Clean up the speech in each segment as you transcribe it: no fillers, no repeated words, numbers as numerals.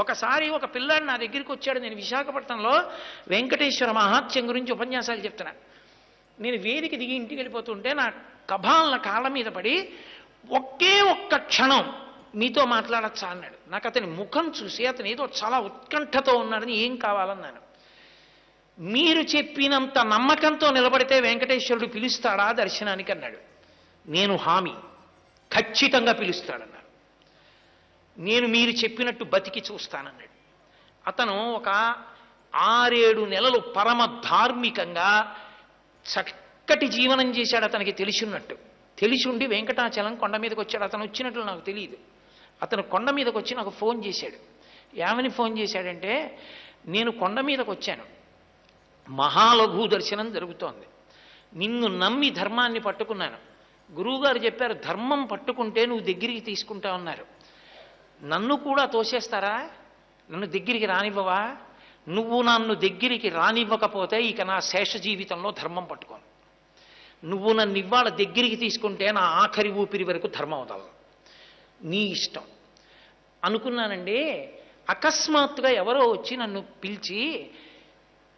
ఒకసారి ఒక పిల్లాడు నా దగ్గరికి వచ్చాడు. నేను విశాఖపట్నంలో వెంకటేశ్వర మహాత్యం గురించి ఉపన్యాసాలు చెప్తున్నా. నేను వేదిక దిగి ఇంటికి వెళ్ళిపోతుంటే నా కభాలన కాళ్ళ మీద పడి ఒకే ఒక్క క్షణం మీతో మాట్లాడచ్చా అన్నాడు. నాకు అతని ముఖం చూసి అతను ఏదో చాలా ఉత్కంఠతో ఉన్నాడని, ఏం కావాలన్నాను. మీరు చెప్పినంత నమ్మకంతో నిలబడితే వెంకటేశ్వరుడు పిలుస్తాడా దర్శనానికి అన్నాడు. నేను హామీ, ఖచ్చితంగా పిలుస్తాడన్నాడు. నేను మీరు చెప్పినట్టు బతికి చూస్తానన్నాడు. అతను ఒక 6-7 నెలలు పరమ ధార్మికంగా చక్కటి జీవనం చేశాడు. అతనికి తెలిసిన్నట్టు. తెలిసి ఉండి వెంకటాచలం కొండ మీదకి వచ్చాడు. అతను వచ్చినట్లు నాకు తెలియదు. అతను కొండ మీదకి వచ్చి నాకు ఫోన్ చేశాడు. ఏమని ఫోన్ చేశాడంటే, నేను కొండ మీదకి వచ్చాను, మహాలఘు దర్శనం జరుగుతోంది, నిన్ను నమ్మి ధర్మాన్ని పట్టుకున్నాను. గురువుగారు చెప్పారు, ధర్మం పట్టుకుంటే నువ్వు దగ్గరికి తీసుకుంటా ఉన్నారు. నన్ను కూడా తోసేస్తారా? నన్ను దగ్గరికి రానివ్వవా? నువ్వు నన్ను దగ్గరికి రానివ్వకపోతే ఇక నా శేష జీవితంలో ధర్మం పట్టుకోను. నువ్వు నన్ను ఇవాళ దగ్గరికి తీసుకుంటే నా ఆఖరి ఊపిరి వరకు ధర్మం వదలను, నీ ఇష్టం అనుకున్నానండి. అకస్మాత్తుగా ఎవరో వచ్చి నన్ను పిలిచి,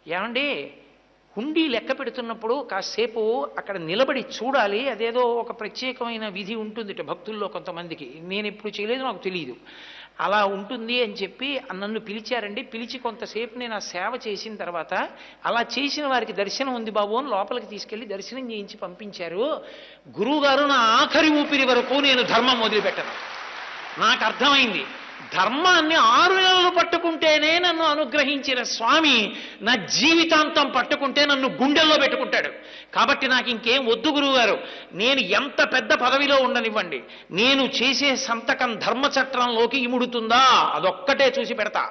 ఏమండి హుండీ లెక్క పెడుతున్నప్పుడు కాసేపు అక్కడ నిలబడి చూడాలి, అదేదో ఒక ప్రత్యేకమైన విధి ఉంటుంది భక్తుల్లో కొంతమందికి, నేను ఎప్పుడు చేయలేదు, నాకు తెలియదు, అలా ఉంటుంది అని చెప్పి నన్ను పిలిచారండి. పిలిచి కొంతసేపు నేను ఆ సేవ చేసిన తర్వాత, అలా చేసిన వారికి దర్శనం ఉంది బాబు అని లోపలికి తీసుకెళ్ళి దర్శనం చేయించి పంపించారు. గురువుగారు నా ఆఖరి ఊపిరి వరకు నేను ధర్మం వదిలిపెట్టను. నాకు అర్థమైంది, ధర్మాన్ని 6 నెలలు పట్టుకుంటేనే నన్ను అనుగ్రహించిన స్వామి నా జీవితాంతం పట్టుకుంటే నన్ను గుండెల్లో పెట్టుకుంటాడు. కాబట్టి నాకు ఇంకేం వద్దు గురువుగారు, నేను ఎంత పెద్ద పదవిలో ఉండనివ్వండి, నేను చేసే సంతకం ధర్మచట్రంలోకి ఇముడుతుందా అదొక్కటే చూసి పెడతా.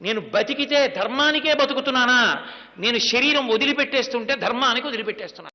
నేను బతికితే ధర్మానికే బతుకుతున్నానా, నేను శరీరం వదిలిపెట్టేస్తుంటే ధర్మానికి వదిలిపెట్టేస్తున్నాను.